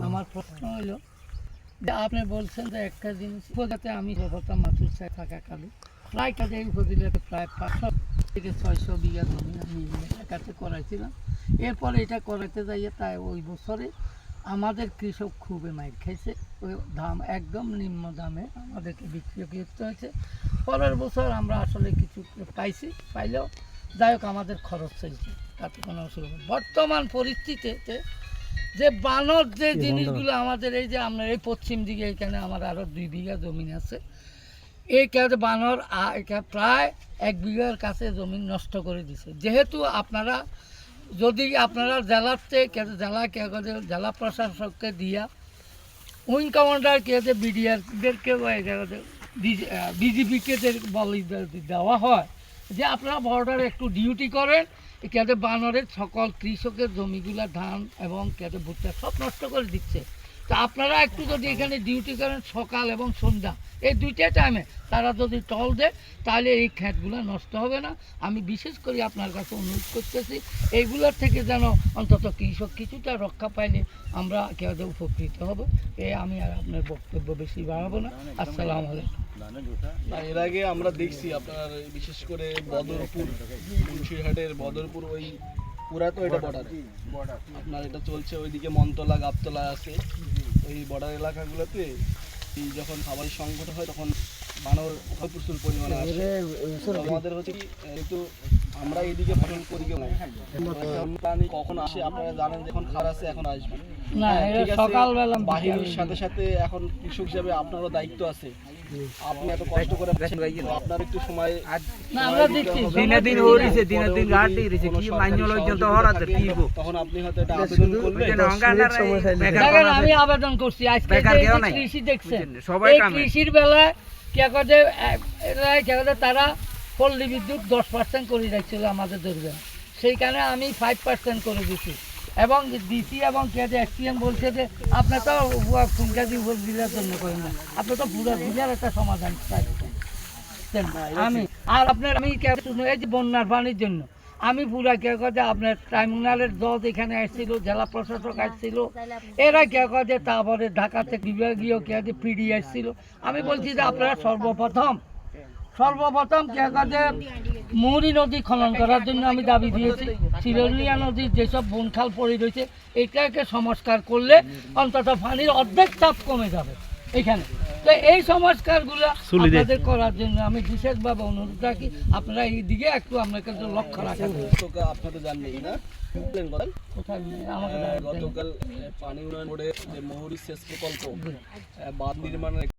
আমার প্রশ্ন হলো যে আপনি বলছেন যে একটা জিনিস উপজেলাতে আমি সর্বপ্রথম মাসুদ সাহেব থাকাকালে প্রায় কাজে এই উপজেলাতে প্রায় 500 থেকে 600 বিঘা জমি আমি এলাকাতে করাইছিলাম। এরপরে এটা করাইতে যাইয়ে তাই ওই বছরে আমাদের কৃষক খুবই মাইর খাইছে, ওই দাম একদম নিম্ন দামে আমাদেরকে বিক্রি করতে হয়েছে। পরের বছর আমরা আসলে কিছু পাইলেও যাই হোক আমাদের খরচ চলছে, তাতে কোনো অসুবিধা। বর্তমান পরিস্থিতিতে যে বানর যে জিনিসগুলো আমাদের এই যে আমরা এই পশ্চিম দিকে এখানে আমার আরও 2 বিঘা জমি আছে, এই কাজে বানর প্রায় 1 বিঘার কাছে জমি নষ্ট করে দিছে। যেহেতু আপনারা যদি আপনারা জেলাতে জেলা প্রশাসককে দিয়া উইং কমান্ডার কে বিডিআরদেরকে বিজিপিকে বলি দেওয়া হয় যে আপনারা বর্ডারে একটু ডিউটি করেন, কেটে বানরের সকল কৃষকের জমিগুলা ধান এবং কেটে ভুট্টা সব নষ্ট করে দিচ্ছে। তো আপনারা একটু যদি এখানে ডিউটি করেন সকাল এবং সন্ধ্যা এই 2টা টাইমে তারা যদি টল দেয় তাহলে এই ক্ষেতগুলো নষ্ট হবে না। আমি বিশেষ করে আপনার কাছে অনুরোধ করতেছি এইগুলোর থেকে যেন অন্তত কৃষক কিছুটা রক্ষা পাইলে আমরা কেউ উপকৃত হব। আমি আর আপনার বক্তব্য বেশি বাড়াবো না। আসসালামু আলাইকুম। এর আগে আমরা দেখছি আপনার বিশেষ করে বদরপুর, মুন্সিরহাটের বদরপুর ওই পুরা তো এটা বর্ডার আপনার এটা চলছে, ওইদিকে মনতলা গাবতলা আছে, ওই বর্ডার এলাকাগুলোতে যখন খাবারের সংকট হয় তখন বানর প্রচুর পরিমাণে আসে। আমাদের হচ্ছে কি কিন্তু আমরা এইদিকে ফসল করি কেউ প্রাণী কখন আসে আপনারা জানেন, যখন খাবার আছে এখন আসবে না, সকালবেলা বাহিনীর সাথে সাথে এখন কৃষক হিসাবে আপনারও দায়িত্ব আছে। আপনি এত কষ্ট করে আপনার একটু সময় তখন আপনি হয়তো এটা আবেদন করবেন। আমি আবেদন করছি আজকে কৃষি দেখছেন কৃষির বেলায় তারা পল্লী বিদ্যুৎ 10% করে রাখছিল আমাদের ধরবেন, সেইখানে আমি 5% করে দিচ্ছি এবং ডিসি এবং এসপিএম বলছে যে আপনি তো ফুলগাছি জেলার জন্য করেন না, আপনি তো পুরো জেলার একটা সমাধান চাইছেন। আমি আর আপনার আমি এই যে বন্যার পানির জন্য আমি পুরা কে কথা আপনার ট্রাইব্যুনালের জজ এখানে আসছিল, জেলা প্রশাসক আসছিল, এরা কে কথা তারপরে ঢাকা থেকে বিভাগীয় কে পিডি আসছিল। আমি বলছি যে আপনারা সর্বপ্রথম কে কথা মুহুরী নদী খনন করার জন্য আমি দাবি দিয়েছি। শিরোলিয়া নদীর যেসব বনখাল পড়ে রয়েছে এটাকে সংস্কার করলে অন্তত পানির অর্ধেক চাপ কমে যাবে এখানে। তো এই সংস্কারগুলো আপনাদের করার জন্য আমি বিশেষভাবে অনুরোধ রাখি, আপনারা এই দিকে একটু আপনাকে লক্ষ্য রাখেন। আপনাদের জানলেন না গতকাল পানি উন্নয়ন বোর্ডে যে মুহুরী সেচ প্রকল্প বাঁধ নির্মাণের